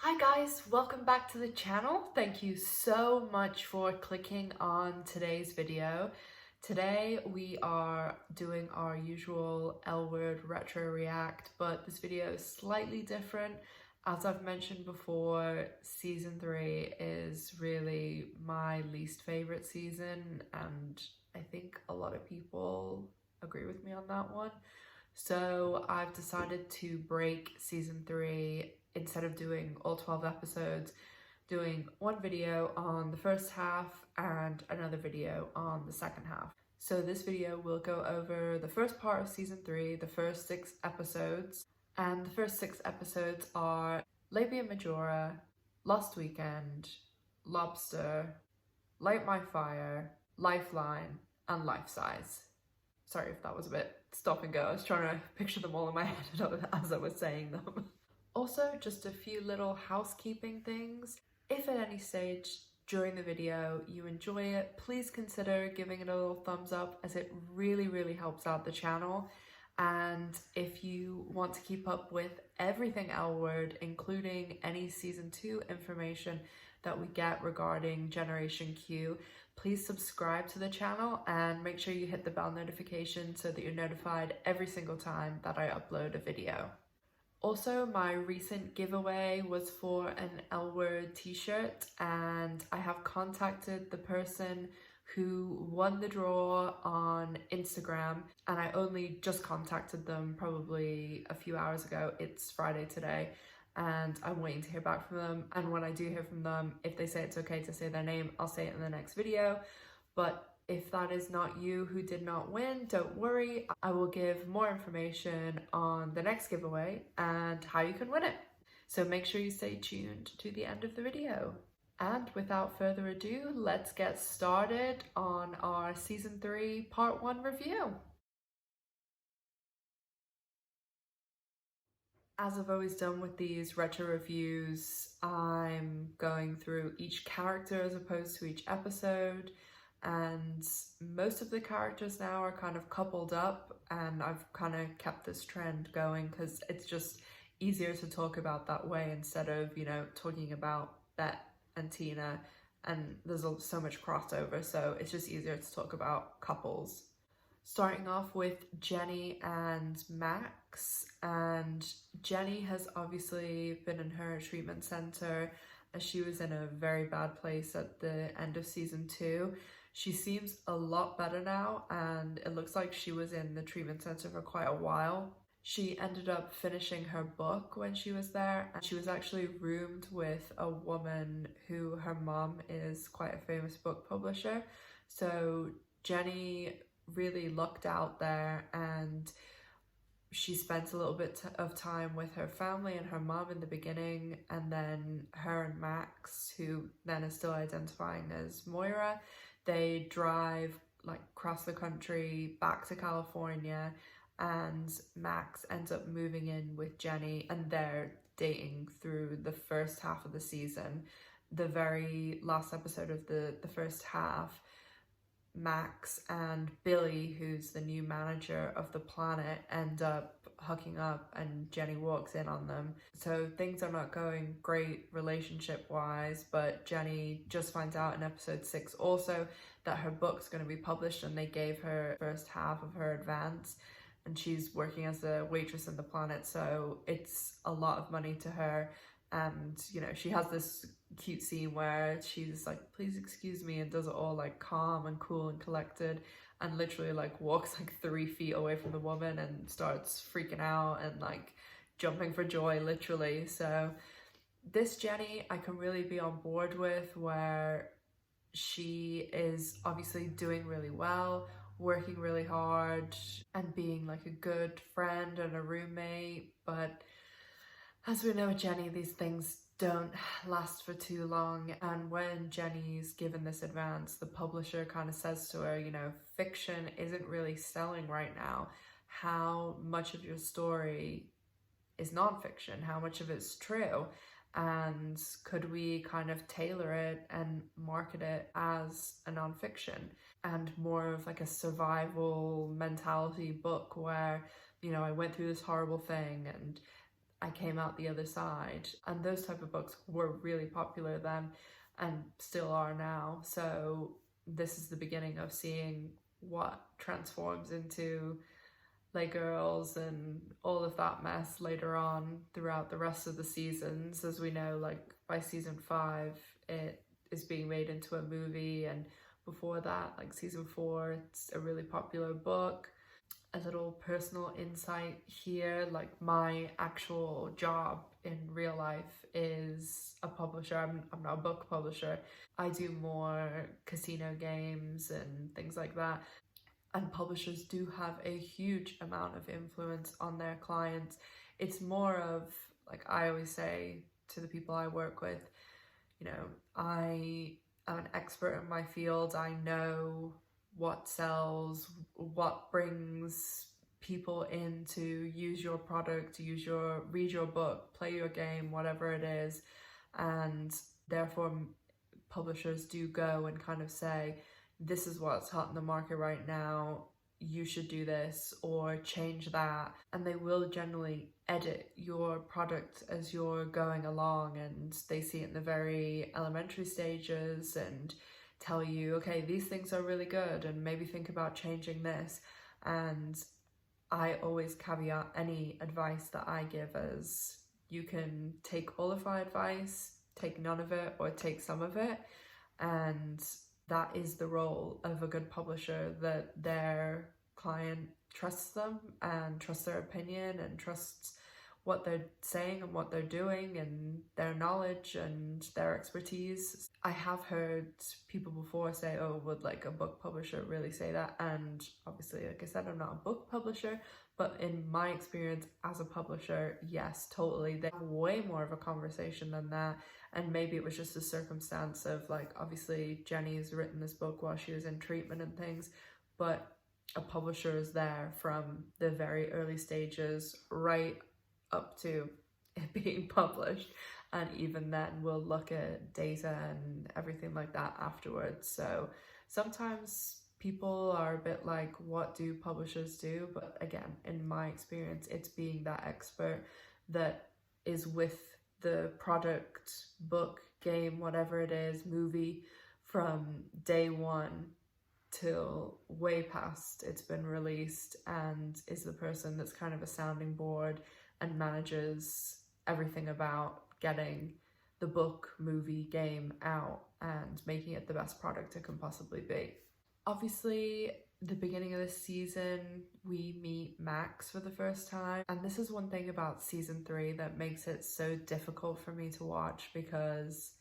Hi guys, welcome back to the channel. Thank you so much for clicking on today's video. Today we are doing our usual L Word retro react, but this video is slightly different. As I've mentioned before, season 3 is really my least favorite season, and I think a lot of people agree with me on that one. So I've decided to break season 3. Instead of doing all 12 episodes, doing one video on the first half and another video on the second half. So this video will go over the first part of season 3, the first 6 episodes, and the first 6 episodes are Labia Majora, Lost Weekend, Lobster, Light My Fire, Lifeline, and Life Size. Sorry if that was a bit stop and go. I was trying to picture them all in my head as I was saying them. Also, just a few little housekeeping things. If at any stage during the video you enjoy it, please consider giving it a little thumbs up, as it really helps out the channel. And if you want to keep up with everything L Word, including any season 2 information that we get regarding Generation Q, please subscribe to the channel and make sure you hit the bell notification so that you're notified every single time that I upload a video. Also, my recent giveaway was for an L Word t-shirt, and I have contacted the person who won the draw on Instagram, and I only just contacted them probably a few hours ago. It's Friday today, and I'm waiting to hear back from them. And when I do hear from them, if they say it's okay to say their name, I'll say it in the next video. But if that is not you who did not win, don't worry. I will give more information on the next giveaway and how you can win it. So make sure you stay tuned to the end of the video. And without further ado, let's get started on our season 3 part 1 review. As I've always done with these retro reviews, I'm going through each character as opposed to each episode. And most of the characters now are kind of coupled up, and I've kind of kept this trend going because it's just easier to talk about that way instead of, you know, talking about Bette and Tina, and there's so much crossover, so it's just easier to talk about couples. Starting off with Jenny and Max, and Jenny has obviously been in her treatment center as she was in a very bad place at the end of season 2. She seems a lot better now, and it looks like she was in the treatment center for quite a while. She ended up finishing her book when she was there, and she was actually roomed with a woman who her mom is quite a famous book publisher. So Jenny really lucked out there, and she spent a little bit of time with her family and her mom in the beginning, and then her and Max, who then is still identifying as Moira, they drive like across the country back to California, and Max ends up moving in with Jenny, and they're dating through the first half of the season. The very last episode of the first half, Max and Billy, who's the new manager of the planet, end up hooking up, and Jenny walks in on them. So things are not going great relationship wise, but Jenny just finds out in episode 6 also that her book's going to be published, and they gave her first half of her advance, and she's working as a waitress in the planet, so it's a lot of money to her. And you know, she has this cute scene where she's like, please excuse me, and does it all like calm and cool and collected, and literally like walks like 3 feet away from the woman and starts freaking out and like jumping for joy, literally. So this Jenny I can really be on board with, where she is obviously doing really well, working really hard and being like a good friend and a roommate. But as we know with Jenny, these things don't last for too long, and when Jenny's given this advance, the publisher kind of says to her, you know, fiction isn't really selling right now. How much of your story is nonfiction? How much of it's true? And could we kind of tailor it and market it as a nonfiction and more of like a survival mentality book where, you know, I went through this horrible thing and I came out the other side. And those type of books were really popular then and still are now. So this is the beginning of seeing what transforms into Girls and all of that mess later on throughout the rest of the seasons. As we know, like by season 5 it is being made into a movie, and before that, like season 4, it's a really popular book. A little personal insight here, like my actual job in real life is a publisher. I'm not a book publisher. I do more casino games and things like that. And publishers do have a huge amount of influence on their clients. It's more of, like I always say to the people I work with, you know, I am an expert in my field. I know what sells, what brings people in to use your product, read your book, play your game, whatever it is. And therefore publishers do go and kind of say, this is what's hot in the market right now, you should do this or change that. And they will generally edit your product as you're going along, and they see it in the very elementary stages and tell you, okay, these things are really good and maybe think about changing this. And I always caveat any advice that I give as, you can take all of my advice, take none of it, or take some of it. And that is the role of a good publisher, that their client trusts them and trusts their opinion and trusts what they're saying and what they're doing and their knowledge and their expertise. I have heard people before say, oh, would like a book publisher really say that? And obviously, like I said, I'm not a book publisher, but in my experience as a publisher, yes, totally. They have way more of a conversation than that. And maybe it was just a circumstance of, like, obviously Jenny's written this book while she was in treatment and things, but a publisher is there from the very early stages right up to it being published, and even then we'll look at data and everything like that afterwards. So sometimes people are a bit like, what do publishers do? But again, in my experience, it's being that expert that is with the product, book, game, whatever it is, movie, from day one till way past it's been released, and is the person that's kind of a sounding board and manages everything about getting the book, movie, game out and making it the best product it can possibly be. Obviously, the beginning of this season, we meet Max for the first time. And this is one thing about season 3 that makes it so difficult for me to watch, because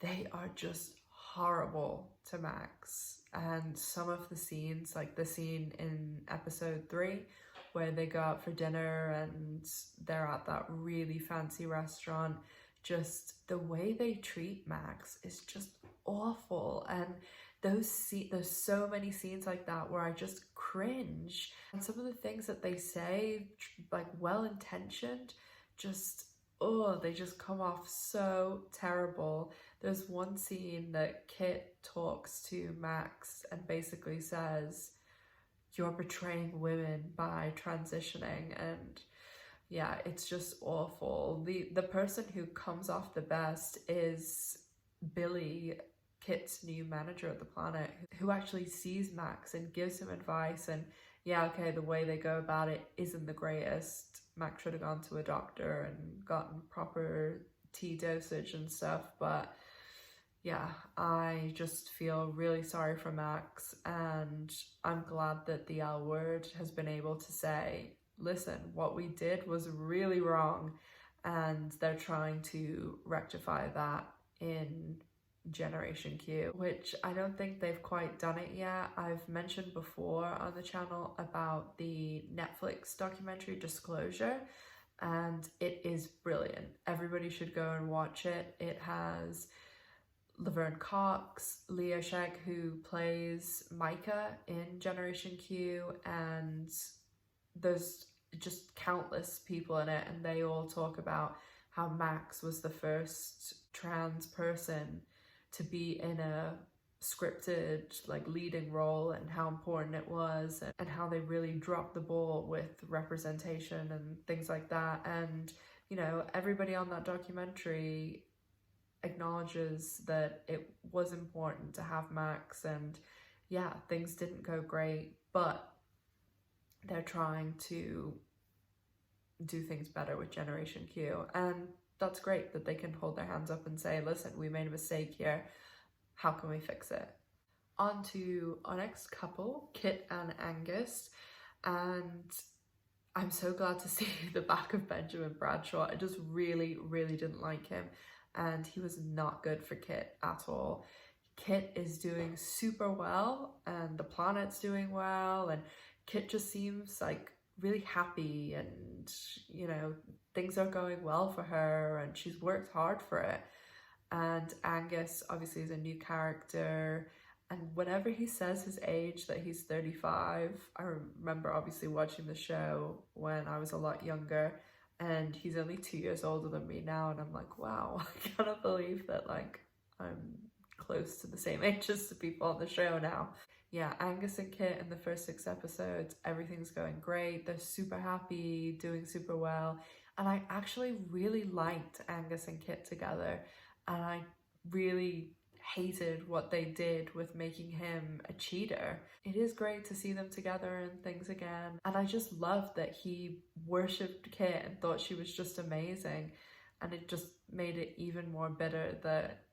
they are just horrible to Max. And some of the scenes, like the scene in episode 3 where they go out for dinner and they're at that really fancy restaurant, just the way they treat Max is just awful. And there's so many scenes like that where I just cringe. And some of the things that they say, like well-intentioned, just, oh, they just come off so terrible. There's one scene that Kit talks to Max and basically says, you're betraying women by transitioning. And yeah, it's just awful. The person who comes off the best is Billy, Kit's new manager at the Planet, who actually sees Max and gives him advice. And yeah, okay, the way they go about it isn't the greatest. Max should have gone to a doctor and gotten proper tea dosage and stuff, but yeah, I just feel really sorry for Max, and I'm glad that the L Word has been able to say, listen, what we did was really wrong, and they're trying to rectify that in Generation Q, which I don't think they've quite done it yet. I've mentioned before on the channel about the Netflix documentary Disclosure, and it is brilliant. Everybody should go and watch it. It has Laverne Cox, Leo Sheck, who plays Micah in Generation Q, and there's just countless people in it, and they all talk about how Max was the first trans person to be in a scripted, like, leading role, and how important it was, and how they really dropped the ball with representation and things like that. And you know, everybody on that documentary acknowledges that it was important to have Max, and yeah, things didn't go great, but they're trying to do things better with Generation Q, and that's great that they can hold their hands up and say, listen, we made a mistake here, how can we fix it? On to our next couple, Kit and Angus, and I'm so glad to see the back of Benjamin Bradshaw. I just really didn't like him, and he was not good for Kit at all. Kit is doing super well, and the planet's doing well, and Kit just seems like really happy, and you know, things are going well for her, and she's worked hard for it. And Angus obviously is a new character, and whenever he says his age, that he's 35, I remember obviously watching the show when I was a lot younger, and he's only 2 years older than me now, and I'm like, wow, I cannot believe that like I'm close to the same age as the people on the show now. Yeah, Angus and Kit in the first 6 episodes, everything's going great. They're super happy, doing super well. And I actually really liked Angus and Kit together. And I really hated what they did with making him a cheater. It is great to see them together and things again. And I just loved that he worshipped Kit and thought she was just amazing. And it just made it even more bitter that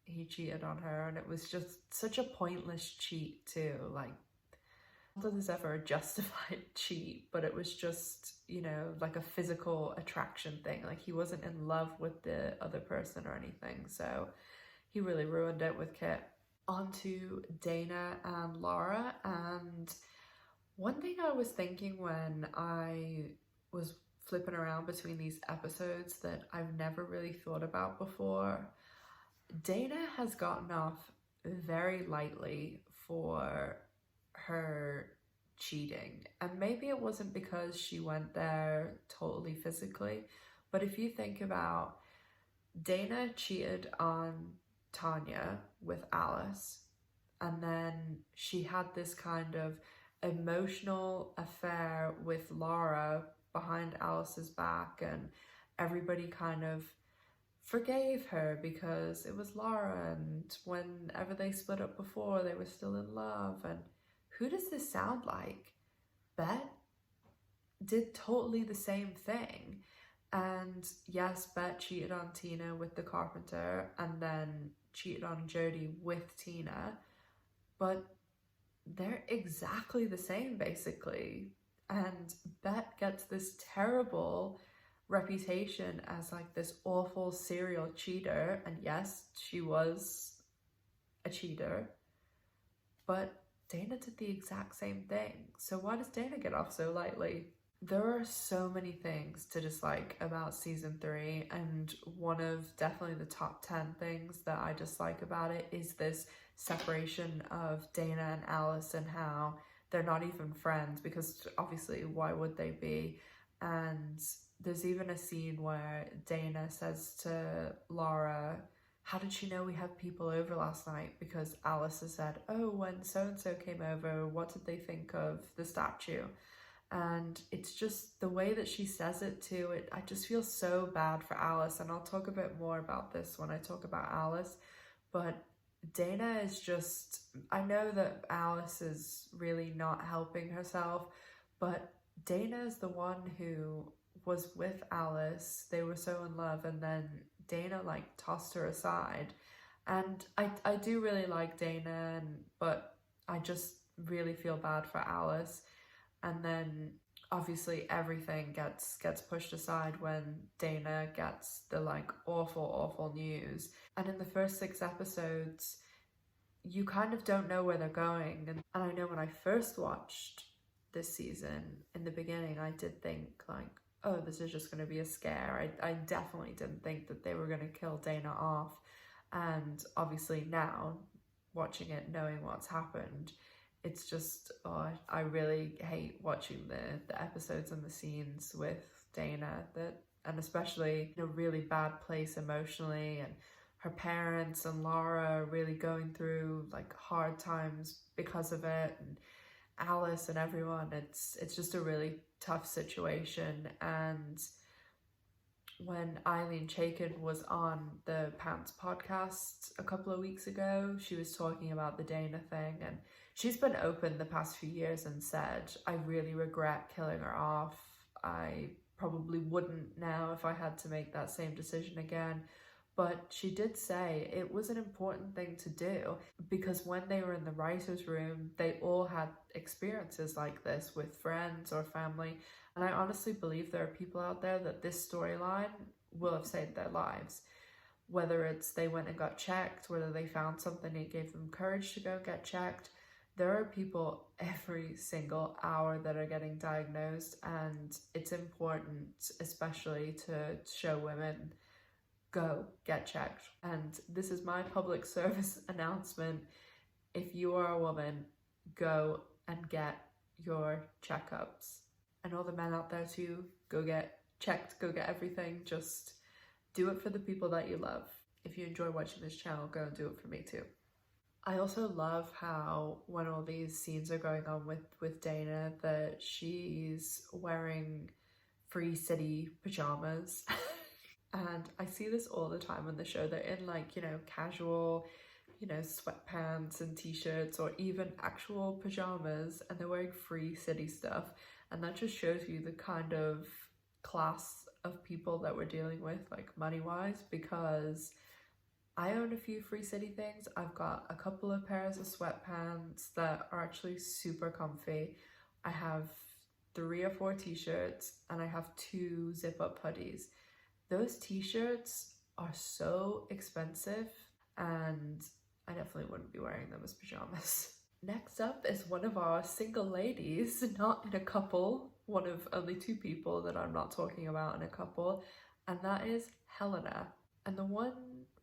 he cheated on her, and it was just such a pointless cheat too. Like, not that there's ever a justified cheat, but it was just, you know, like a physical attraction thing. Like, he wasn't in love with the other person or anything, so he really ruined it with Kit. On to Dana and Lara, and one thing I was thinking when I was flipping around between these episodes that I've never really thought about before, Dana has gotten off very lightly for her cheating, and maybe it wasn't because she went there totally physically, but if you think about, Dana cheated on Tanya with Alice, and then she had this kind of emotional affair with Lara behind Alice's back, and everybody kind of forgave her because it was Lara, and whenever they split up before, they were still in love. And who does this sound like? Bette did totally the same thing. And yes, Bette cheated on Tina with the carpenter, and then cheated on Jodie with Tina, but they're exactly the same basically. And Bette gets this terrible reputation as like this awful serial cheater, and yes, she was a cheater, but Dana did the exact same thing. So why does Dana get off so lightly? There are so many things to dislike about season 3, and one of definitely the top 10 things that I dislike about it is this separation of Dana and Alice, and how they're not even friends, because obviously why would they be? And there's even a scene where Dana says to Lara, how did she know we had people over last night? Because Alice has said, oh, when so-and-so came over, what did they think of the statue? And it's just the way that she says it too, I just feel so bad for Alice, and I'll talk a bit more about this when I talk about Alice, but Dana is just, I know that Alice is really not helping herself, but Dana is the one who was with Alice, they were so in love, and then Dana like tossed her aside. And I do really like Dana, but I just really feel bad for Alice. And then obviously everything gets pushed aside when Dana gets the like awful news. And in the first 6 episodes, you kind of don't know where they're going. And I know when I first watched this season, in the beginning, I did think like, oh, this is just going to be a scare. I definitely didn't think that they were going to kill Dana off. And obviously now, watching it, knowing what's happened, it's just, oh, I really hate watching the episodes and the scenes with Dana, and especially in a really bad place emotionally, and her parents and Lara are really going through like hard times because of it, and Alice and everyone, it's just a really tough situation. And when Eileen Chaikin was on the Pants podcast a couple of weeks ago, she was talking about the Dana thing, and she's been open the past few years and said, I really regret killing her off. I probably wouldn't now if I had to make that same decision again. But she did say it was an important thing to do because when they were in the writer's room, they all had experiences like this with friends or family. And I honestly believe there are people out there that this storyline will have saved their lives. Whether it's they went and got checked, whether they found something that gave them courage to go get checked. There are people every single hour that are getting diagnosed, and it's important, especially to show women, go get checked. And this is my public service announcement. If you are a woman, go and get your checkups. And all the men out there too, go get checked, go get everything. Just do it for the people that you love. If you enjoy watching this channel, go and do it for me too. I also love how when all these scenes are going on with Dana, that she's wearing Free City pajamas. And I see this all the time on the show. They're in like, you know, casual, you know, sweatpants and t-shirts or even actual pajamas, and they're wearing Free City stuff. And that just shows you the kind of class of people that we're dealing with, like money-wise, because I own a few Free City things. I've got a couple of pairs of sweatpants that are actually super comfy. I have 3 or 4 t-shirts, and I have 2 zip-up hoodies. Those t-shirts are so expensive, and I definitely wouldn't be wearing them as pajamas. Next up is one of our single ladies, not in a couple, one of only 2 people that I'm not talking about in a couple, and that is Helena. And the one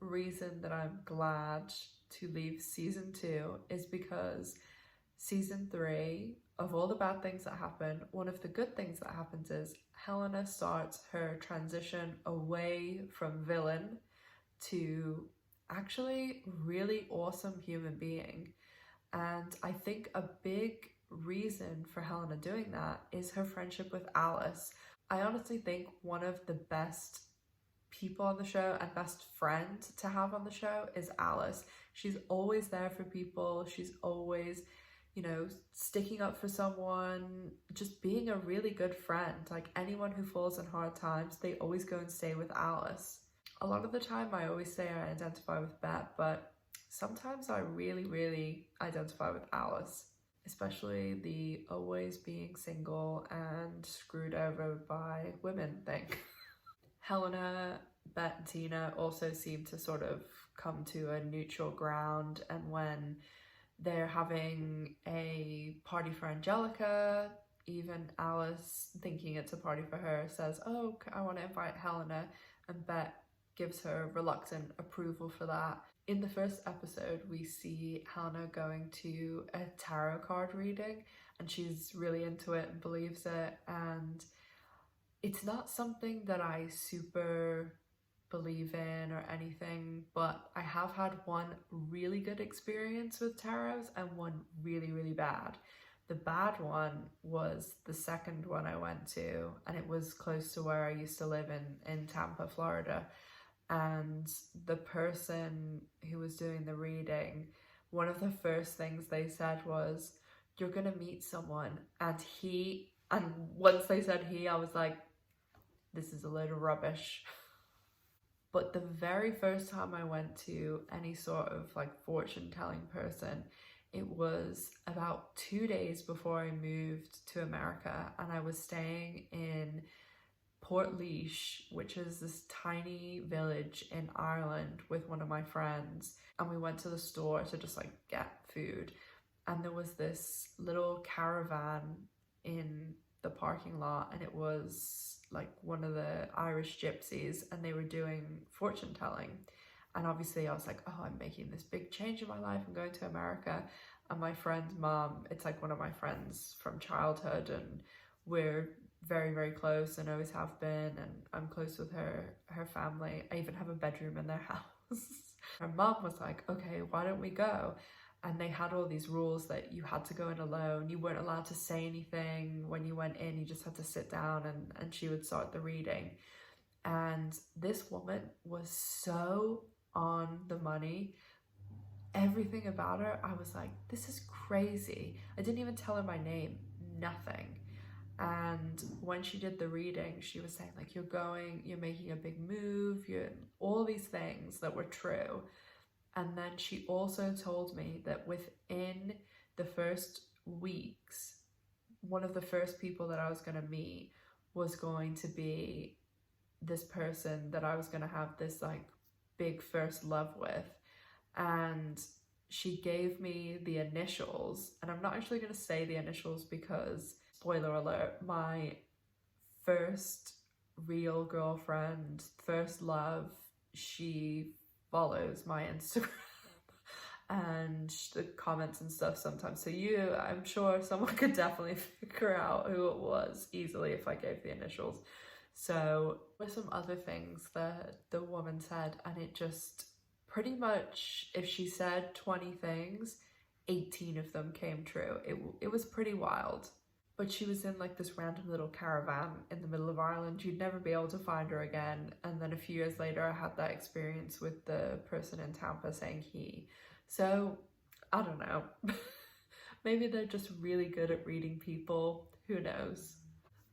reason that I'm glad to leave season 2 is because season 3, of all the bad things that happen, one of the good things that happens is Helena starts her transition away from villain to actually really awesome human being. And I think a big reason for Helena doing that is her friendship with Alice. I honestly think one of the best people on the show and best friend to have on the show is Alice. She's always there for people. She's always, you know, sticking up for someone, just being a really good friend. Like anyone who falls in hard times, they always go and stay with Alice. A lot of the time I always say I identify with Bette, but sometimes I really identify with Alice, especially the always being single and screwed over by women thing. Helena, Bette, Tina also seem to sort of come to a neutral ground, and when they're having a party for Angelica, even Alice, thinking it's a party for her, says, oh, I want to invite Helena, and Bette gives her reluctant approval for that. In the first episode, we see Helena going to a tarot card reading, and she's really into it and believes it, and it's not something that I super believe in or anything, but I have had one really good experience with tarots and one really bad. The bad one was the second one I went to, and it was close to where I used to live in Tampa, Florida. And the person who was doing the reading, one of the first things they said was, you're gonna meet someone, and once they said he, I was like, this is a load of rubbish. But the very first time I went to any sort of like fortune telling person, it was about 2 days before I moved to America, and I was staying in Portlaoise, which is this tiny village in Ireland, with one of my friends, and we went to the store to just like get food, and there was this little caravan in the parking lot, and it was like one of the Irish gypsies, and they were doing fortune telling. And obviously I was like, oh, I'm making this big change in my life, I'm going to America. And my friend's mom, it's like one of my friends from childhood, and we're very close and always have been, and I'm close with her family. I even have a bedroom in their house. Her mom was like, okay, why don't we go? And they had all these rules that you had to go in alone. You weren't allowed to say anything when you went in. You just had to sit down, and she would start the reading. And this woman was so on the money. Everything about her, I was like, this is crazy. I didn't even tell her my name, nothing. And when she did the reading, she was saying like, you're making a big move, all these things that were true. And then she also told me that within the first weeks, one of the first people that I was going to meet was going to be this person that I was going to have this like big first love with. And she gave me the initials, and I'm not actually going to say the initials because, spoiler alert, my first real girlfriend, first love, she follows my Instagram and the comments and stuff sometimes. So I'm sure someone could definitely figure out who it was easily if I gave the initials. So there's some other things that the woman said, and it just pretty much, if she said 20 things, 18 of them came true. It was pretty wild. But she was in like this random little caravan in the middle of Ireland. You'd never be able to find her again. And then a few years later, I had that experience with the person in Tampa saying he. So, I don't know. Maybe they're just really good at reading people. Who knows?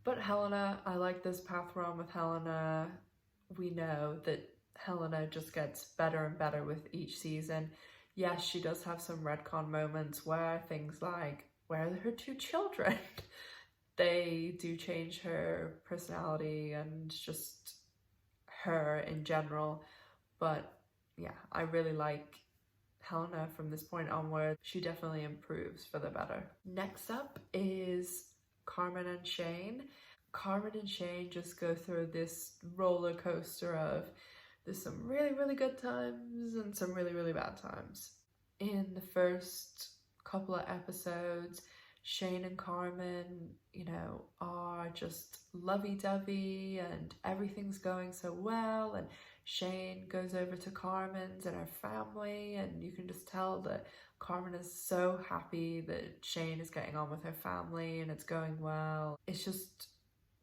But Helena, I like this path we're on with Helena. We know that Helena just gets better and better with each season. Yes, she does have some retcon moments where things like, where are her two children? They do change her personality and just her in general. But yeah, I really like Helena from this point onward. She definitely improves for the better. Next up is Carmen and Shane. Carmen and Shane just go through this roller coaster of there's some really, really good times and some really, really bad times. In the first couple of episodes, Shane and Carmen, are just lovey-dovey and everything's going so well, and Shane goes over to Carmen's and her family, and you can just tell that Carmen is so happy that Shane is getting on with her family and it's going well. It's just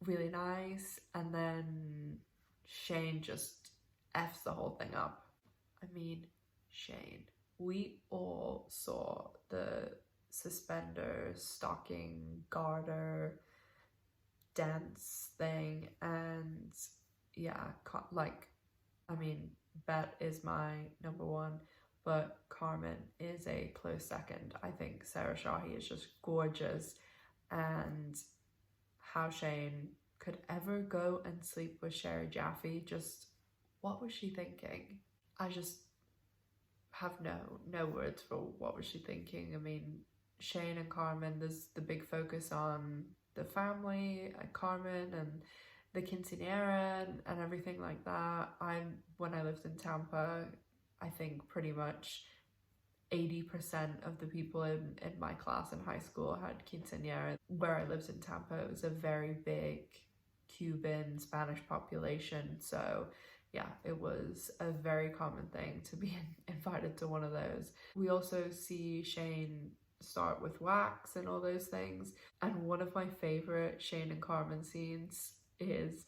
really nice. And then Shane just F's the whole thing up. I mean, Shane. We all saw the suspenders, stocking, garter, dance thing, and yeah, Bette is my number one, but Carmen is a close second. I think Sarah Shahi is just gorgeous, and how Shane could ever go and sleep with Sherry Jaffe, just what was she thinking? I just have no words for what was she thinking. I mean, Shane and Carmen, there's the big focus on the family, Carmen and the quinceanera and everything like that. When I lived in Tampa, I think pretty much 80% of the people in my class in high school had quinceanera. Where I lived in Tampa, it was a very big Cuban, Spanish population, so yeah, it was a very common thing to be invited to one of those. We also see Shane start with wax and all those things, and one of my favorite Shane and Carmen scenes is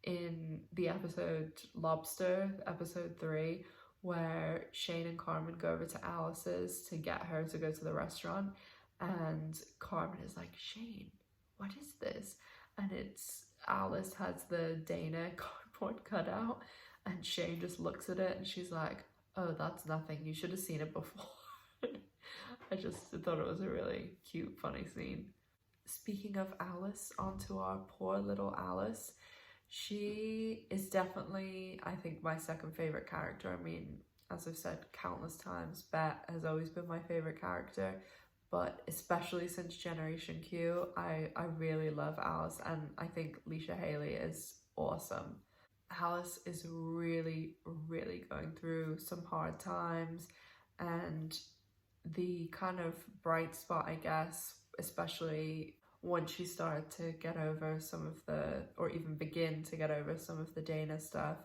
in the episode Lobster, episode 3, where Shane and Carmen go over to Alice's to get her to go to the restaurant, and Carmen is like, Shane, what is this? And Alice has the Dana cardboard cutout, and Shane just looks at it and she's like, oh, that's nothing, you should have seen it before. I just thought it was a really cute, funny scene. Speaking of Alice, onto our poor little Alice. She is definitely, I think, my second favorite character. I mean, as I've said countless times, Bette has always been my favorite character, but especially since Generation Q, I really love Alice, and I think Leisha Haley is awesome. Alice is really, really going through some hard times, and the kind of bright spot, I guess, especially once she started to get over or even begin to get over some of the Dana stuff,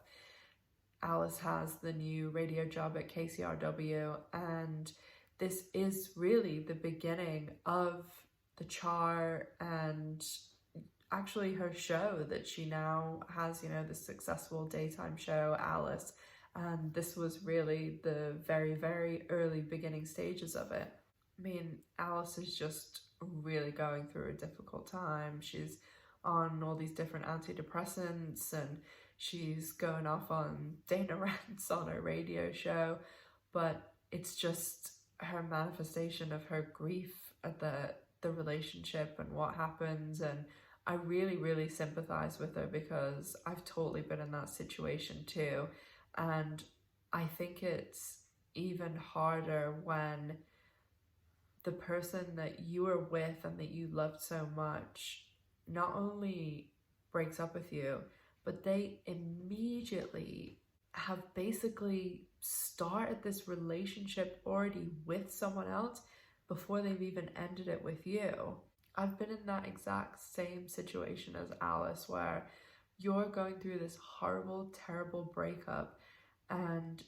Alice has the new radio job at KCRW, and this is really the beginning of the char and actually her show that she now has, you know, this successful daytime show, Alice. And this was really the very, very early beginning stages of it. I mean, Alice is just really going through a difficult time. She's on all these different antidepressants and she's going off on Dana rants on her radio show, but it's just her manifestation of her grief at the relationship and what happens. And I really, really sympathize with her because I've totally been in that situation too. And I think it's even harder when the person that you were with and that you loved so much not only breaks up with you, but they immediately have basically started this relationship already with someone else before they've even ended it with you. I've been in that exact same situation as Alice, where you're going through this horrible, terrible breakup and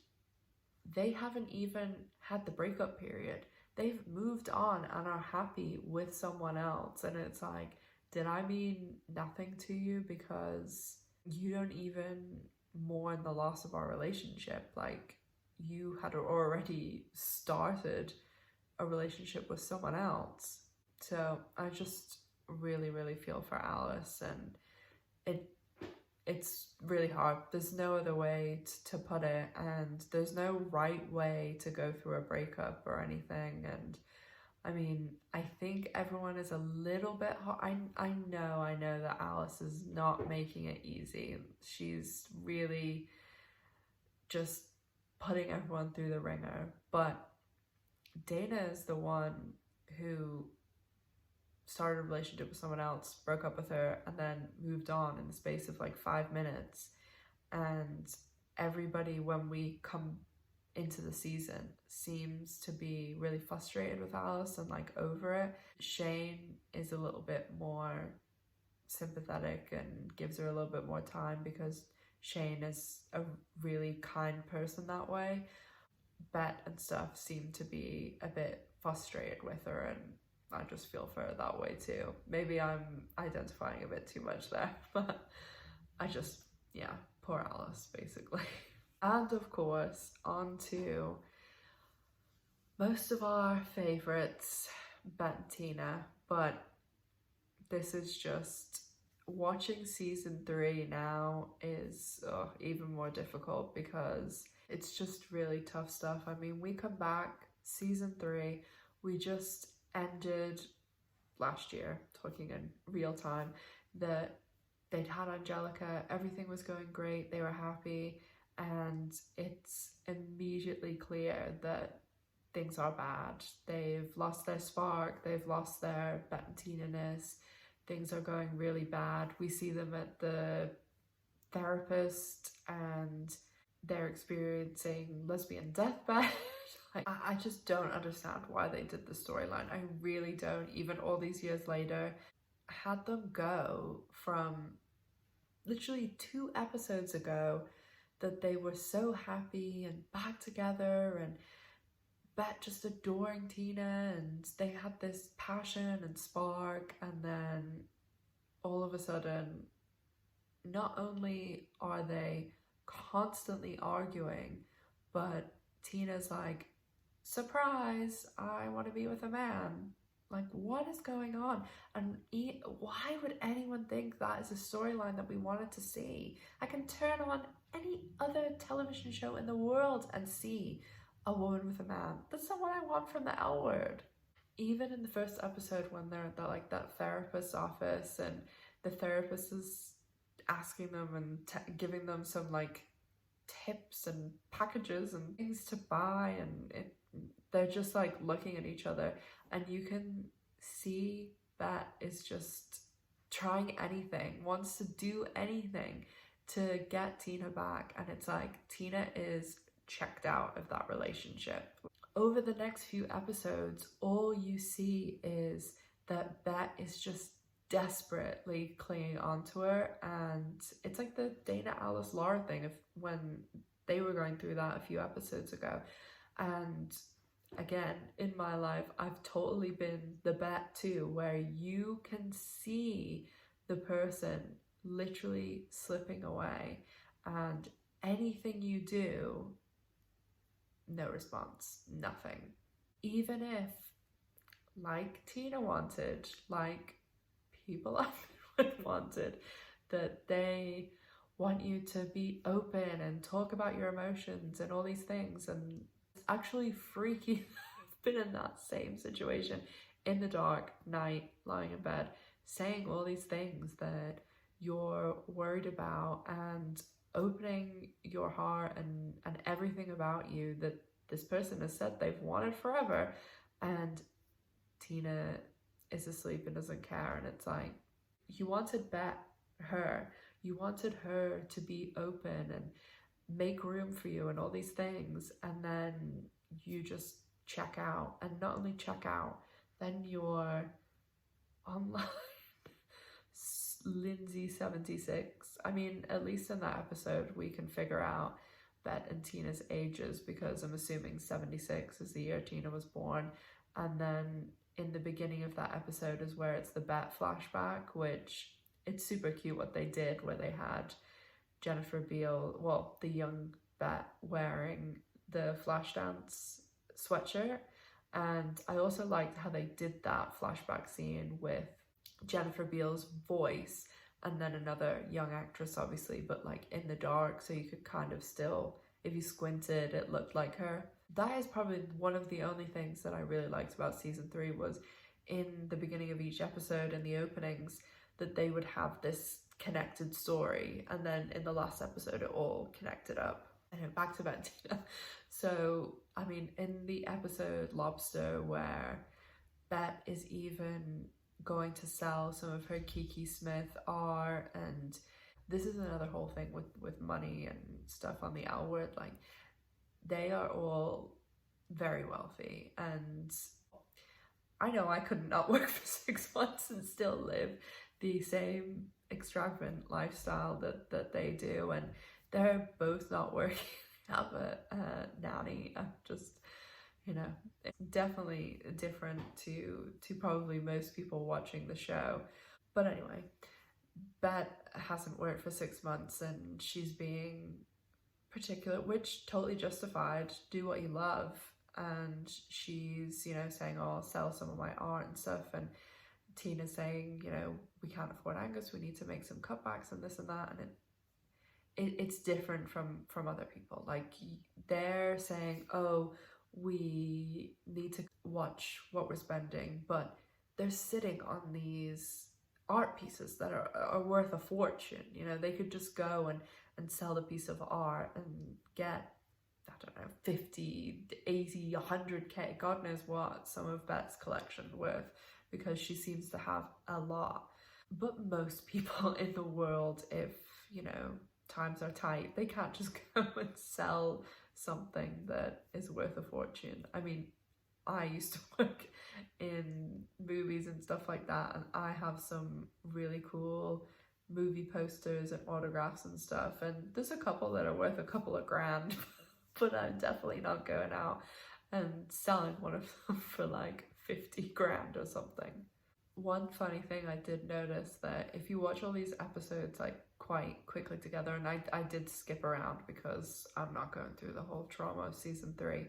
they haven't even had the breakup period. They've moved on and are happy with someone else. And it's like, did I mean nothing to you because you don't even mourn the loss of our relationship? Like, you had already started a relationship with someone else. So I just really, really feel for Alice, and it's really hard. There's no other way to put it, and there's no right way to go through a breakup or anything. And I mean, I think everyone is a little bit hard. I know that Alice is not making it easy. She's really just putting everyone through the ringer. But Dana is the one who started a relationship with someone else, broke up with her, and then moved on in the space of like 5 minutes. And everybody, when we come into the season, seems to be really frustrated with Alice and like over it. Shane is a little bit more sympathetic and gives her a little bit more time because Shane is a really kind person that way. Bette and stuff seem to be a bit frustrated with her, and I just feel for her that way too. Maybe I'm identifying a bit too much there, but I just, yeah, poor Alice, basically. And of course, on to most of our favourites, Bette Tina. But this is just, watching season 3 now is even more difficult because it's just really tough stuff. I mean, we come back, season 3, we just ended last year, talking in real time, that they'd had Angelica, everything was going great, they were happy, and it's immediately clear that things are bad. They've lost their spark, they've lost their Bette Tina-ness, things are going really bad. We see them at the therapist and they're experiencing lesbian deathbed. Like, I just don't understand why they did the storyline. I really don't. Even all these years later, had them go from literally 2 episodes ago that they were so happy and back together and Bette just adoring Tina and they had this passion and spark, and then all of a sudden, not only are they constantly arguing, but Tina's like, surprise, I want to be with a man. Like, what is going on? And why would anyone think that is a storyline that we wanted to see? I can turn on any other television show in the world and see a woman with a man. That's not what I want from the L Word. Even in the first episode when they're at that therapist's office and the therapist is asking them and giving them some like tips and packages and things to buy, and they're just like looking at each other, and you can see that is just trying anything, wants to do anything to get Tina back, and it's like Tina is checked out of that relationship. Over the next few episodes, all you see is that Bette is just desperately clinging onto her, and it's like the Dana Alice Lara thing of when they were going through that a few episodes ago. And again, in my life, I've totally been the Bette too, where you can see the person literally slipping away, and anything you do, no response, nothing. Even if, like Tina wanted, like people wanted, that they want you to be open and talk about your emotions and all these things, and it's actually freaky. I've been in that same situation in the dark night, lying in bed, saying all these things that you're worried about, and opening your heart and everything about you that this person has said they've wanted forever, and Tina is asleep and doesn't care. And it's like, you wanted you wanted her to be open and make room for you and all these things, and then you just check out. And not only check out, then you're online. Lindsay 76. I mean, at least in that episode we can figure out Bette and Tina's ages, because I'm assuming 76 is the year Tina was born. And then in the beginning of that episode is where it's the Bette flashback, which it's super cute what they did, where they had Jennifer Beal, well, the young Bette, wearing the Flashdance sweatshirt. And I also liked how they did that flashback scene with Jennifer Beal's voice and then another young actress, obviously, but like in the dark, so you could kind of still, if you squinted, it looked like her. That is probably one of the only things that I really liked about season 3, was in the beginning of each episode and the openings that they would have this connected story, and then in the last episode it all connected up. Anyway, back to Bette Tina. So, I mean, in the episode Lobster, where Bette is even going to sell some of her Kiki Smith art, and this is another whole thing with money and stuff on the L Word, like they are all very wealthy, and I know I could not work for 6 months and still live the same extravagant lifestyle that they do, and they're both not working. Have a nanny. I'm just, you know, it's definitely different to probably most people watching the show. But anyway, Bette hasn't worked for 6 months and she's being particular, which totally justified. Do what you love. And she's, you know, saying, oh, I'll sell some of my art and stuff. And Tina's saying, you know, we can't afford Angus, we need to make some cutbacks and this and that. And it's different from other people. Like, they're saying, oh, we need to watch what we're spending, but they're sitting on these art pieces that are worth a fortune. You know, they could just go and sell the piece of art and get, I don't know, 50, 80, 100k, God knows what some of Bette's collection worth, because she seems to have a lot. But most people in the world, if, you know, times are tight, they can't just go and sell something that is worth a fortune. I mean, I used to work in movies and stuff like that, and I have some really cool movie posters and autographs and stuff, and there's a couple that are worth a couple of grand, but I'm definitely not going out and selling one of them for like 50 grand or something. One funny thing I did notice, that if you watch all these episodes like quite quickly together, and I did skip around because I'm not going through the whole trauma of season 3,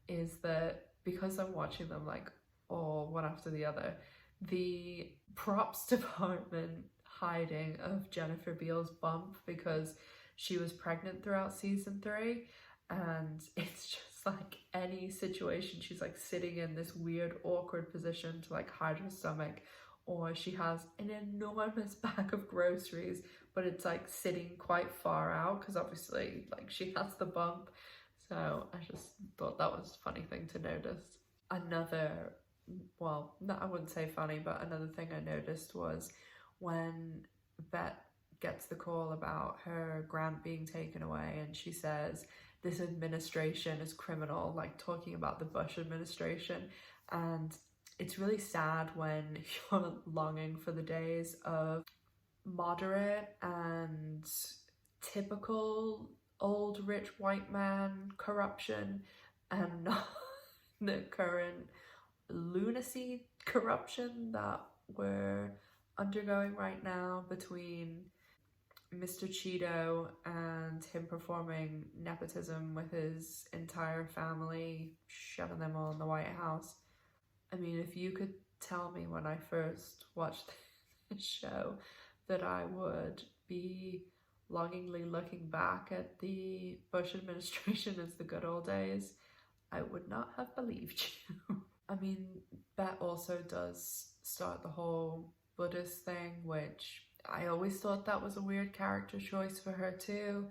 is that because I'm watching them like all one after the other, the props department hiding of Jennifer Beal's bump, because she was pregnant throughout season 3, and it's just like any situation, she's like sitting in this weird awkward position to like hide her stomach, or she has an enormous bag of groceries but it's like sitting quite far out because obviously like she has the bump. So I just thought that was a funny thing to notice. Another, well, no, I wouldn't say funny, but another thing I noticed was when Bette gets the call about her grant being taken away, and she says this administration is criminal, like talking about the Bush administration. And it's really sad when you're longing for the days of moderate and typical old rich white man corruption, and not the current lunacy corruption that we're undergoing right now between Mr. Cheeto and him performing nepotism with his entire family, shoving them all in the White House. I mean, if you could tell me when I first watched the show that I would be longingly looking back at the Bush administration as the good old days, I would not have believed you. I mean, Bette also does start the whole Buddhist thing, which I always thought that was a weird character choice for her too,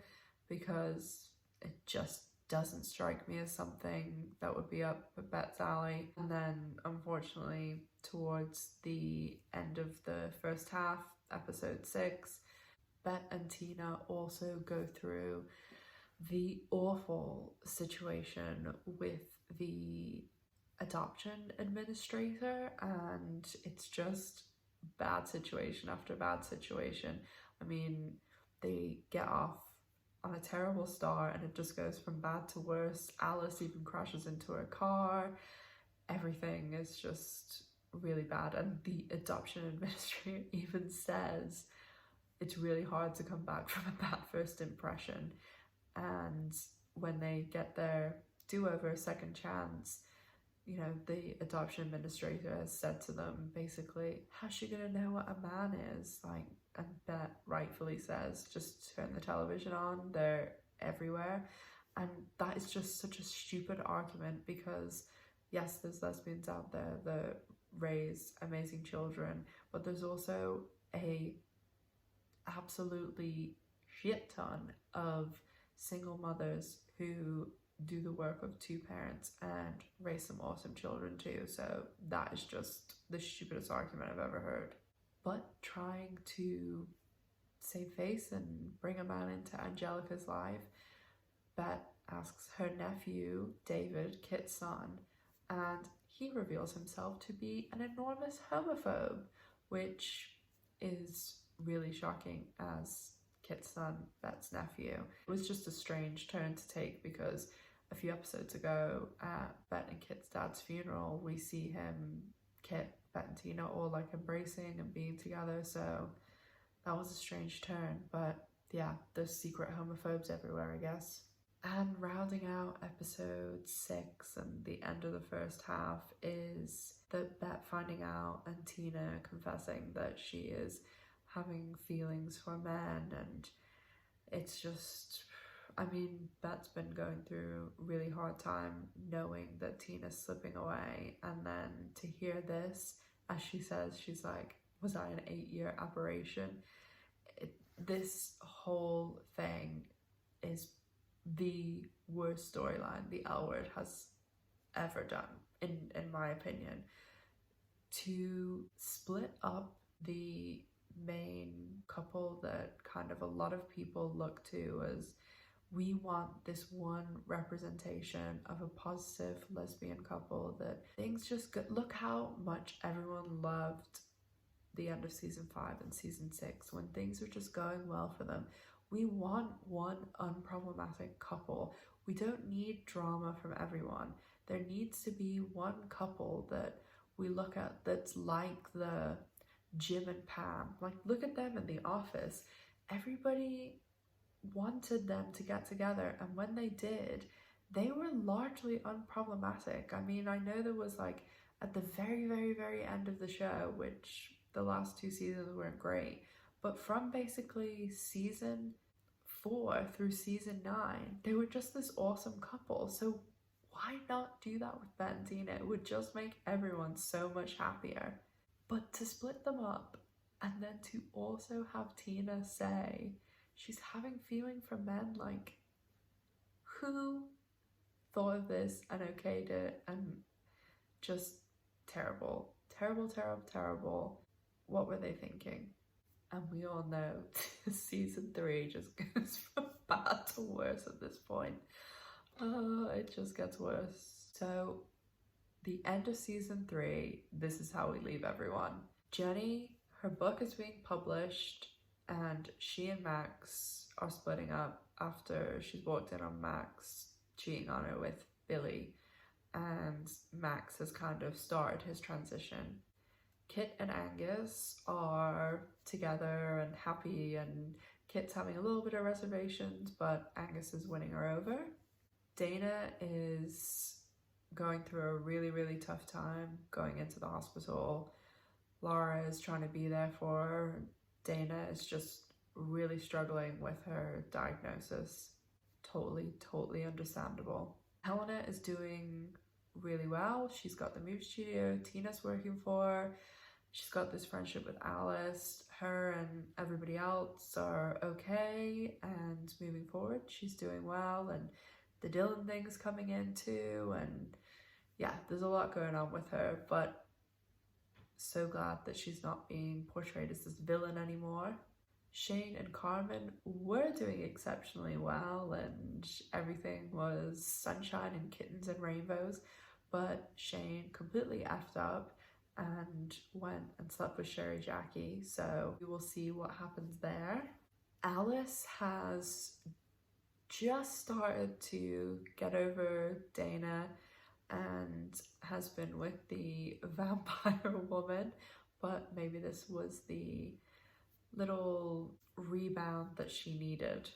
because it just doesn't strike me as something that would be up Bette's alley. And then unfortunately towards the end of the first half, episode 6, Bette and Tina also go through the awful situation with the adoption administrator, and it's just bad situation after bad situation. I mean, they get off on a terrible start and it just goes from bad to worse. Alice even crashes into her car. Everything is just really bad, and the adoption administrator even says it's really hard to come back from a bad first impression. And when they get their do-over, second chance, you know, the adoption administrator has said to them basically, how's she gonna know what a man is? Like, and Bette rightfully says, just turn the television on, they're everywhere. And that is just such a stupid argument, because yes, there's lesbians out there that raise amazing children, but there's also a absolutely shit ton of single mothers who do the work of two parents and raise some awesome children too. So that is just the stupidest argument I've ever heard. But trying to save face and bring a man into Angelica's life, Bette asks her nephew, David, Kit's son, and he reveals himself to be an enormous homophobe, which is really shocking as Kit's son, Bette's nephew. It was just a strange turn to take, because a few episodes ago at Bette and Kit's dad's funeral, we see him, Kit, Bette and Tina all like embracing and being together, so that was a strange turn. But yeah, there's secret homophobes everywhere, I guess. And rounding out episode 6 and the end of the first half is that Bette finding out and Tina confessing that she is having feelings for men. And it's just, I mean, Bette's been going through a really hard time knowing that Tina's slipping away, and then to hear this, as she says, she's like, was I an 8-year aberration? This whole thing is the worst storyline the L Word has ever done, in my opinion. To split up the main couple that kind of a lot of people look to as, we want this one representation of a positive lesbian couple, that things just go, look how much everyone loved the end of season 5 and season 6 when things are just going well for them. We want one unproblematic couple. We don't need drama from everyone. There needs to be one couple that we look at that's like the Jim and Pam. Like, look at them in The Office. Everybody wanted them to get together, and when they did, they were largely unproblematic. I mean, I know there was like at the very, very, very end of the show, which the last 2 seasons weren't great, but from basically season 4 through season 9, they were just this awesome couple. So why not do that with Bette and Tina? It would just make everyone so much happier. But to split them up, and then to also have Tina say she's having feeling for men, like, who thought of this and okayed it? And just terrible, terrible, terrible, terrible. What were they thinking? And we all know season 3 just goes from bad to worse at this point. It just gets worse. So the end of season 3, this is how we leave everyone. Jenny, her book is being published, and she and Max are splitting up after she's walked in on Max cheating on her with Billy, and Max has kind of started his transition. Kit and Angus are together and happy, and Kit's having a little bit of reservations, but Angus is winning her over. Dana is going through a really tough time going into the hospital. Lara is trying to be there for her. Dana is just really struggling with her diagnosis. Totally understandable. Helena is doing really well. She's got the move studio Tina's working for. She's got this friendship with Alice. Her and everybody else are okay and moving forward. She's doing well, and the Dylan thing's coming in too, and yeah, there's a lot going on with her, but so glad that she's not being portrayed as this villain anymore. Shane and Carmen were doing exceptionally well, and everything was sunshine and kittens and rainbows, but Shane completely effed up and went and slept with Sherry Jackie, so we will see what happens there. Alice has just started to get over Dana and has been with the vampire woman, but maybe this was the little rebound that she needed.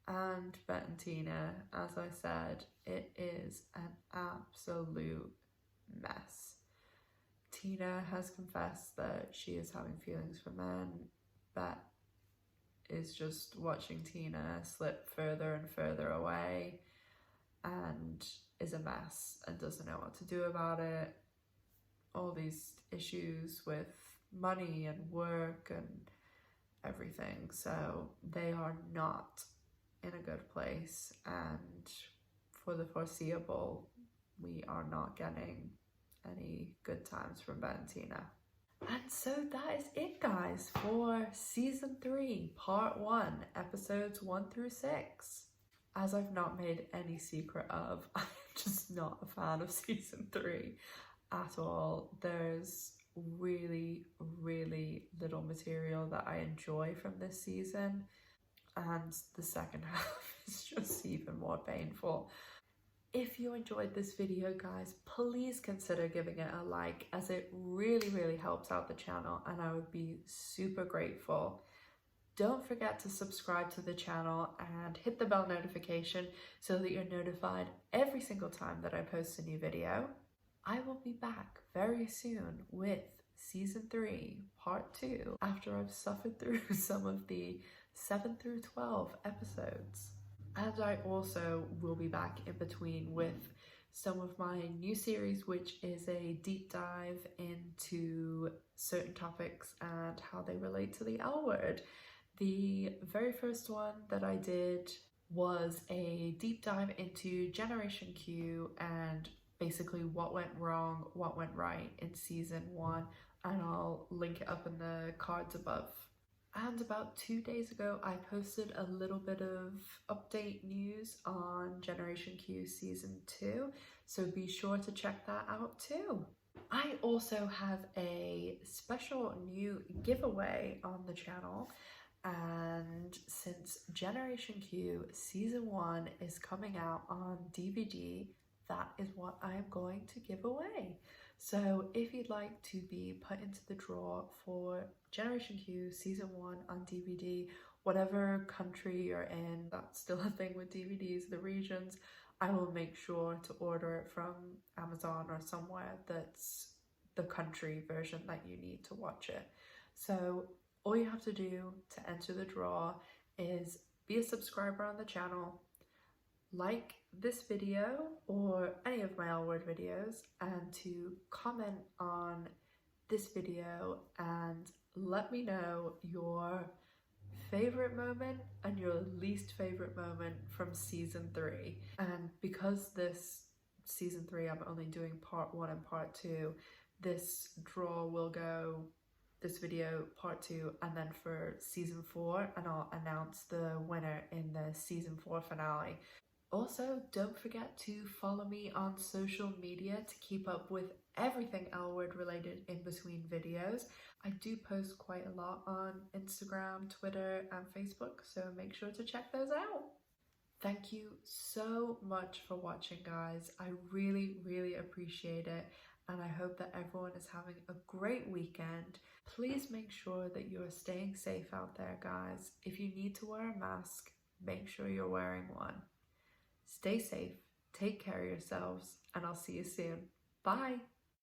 And Bette Tina, as I said, it is an absolute mess. Tina has confessed that she is having feelings for men. Bette is just watching Tina slip further and further away and is a mess and doesn't know what to do about it. All these issues with money and work and everything, so they are not in a good place, and for the foreseeable we are not getting any good times from Bette and Tina. And so that is it, guys, for season 3 part 1, episodes 1 through 6. As I've not made any secret of, I'm just not a fan of season 3 at all. There's really little material that I enjoy from this season, and the second half is just even more painful. If you enjoyed this video, guys, please consider giving it a like, as it really helps out the channel, and I would be super grateful. Don't forget to subscribe to the channel and hit the bell notification so that you're notified every single time that I post a new video. I will be back very soon with season 3 part 2 after I've suffered through some of the 7 through 12 episodes. And I also will be back in between with some of my new series, which is a deep dive into certain topics and how they relate to the L word. The very first one that I did was a deep dive into Generation Q and basically what went wrong, what went right in season 1, and I'll link it up in the cards above. And about 2 days ago, I posted a little bit of update news on Generation Q season 2, so be sure to check that out too. I also have a special new giveaway on the channel, and since Generation Q season 1 is coming out on DVD, that is what I am going to give away. So if you'd like to be put into the draw for Generation Q season 1 on DVD, whatever country you're in, that's still a thing with DVDs, the regions, I will make sure to order it from Amazon or somewhere that's the country version that you need to watch it. So all you have to do to enter the draw is be a subscriber on the channel, like this video or any of my L word videos, and to comment on this video and let me know your favorite moment and your least favorite moment from season 3. And because this season 3 I'm only doing part 1 and part 2, this draw will go this video part 2 and then for season 4, and I'll announce the winner in the season 4 finale. Also, don't forget to follow me on social media to keep up with everything L word related in between videos. I do post quite a lot on Instagram, Twitter and Facebook, so make sure to check those out. Thank you so much for watching, guys. I really appreciate it, and I hope that everyone is having a great weekend. Please make sure that you are staying safe out there, guys. If you need to wear a mask, make sure you're wearing one. Stay safe, take care of yourselves, and I'll see you soon. Bye!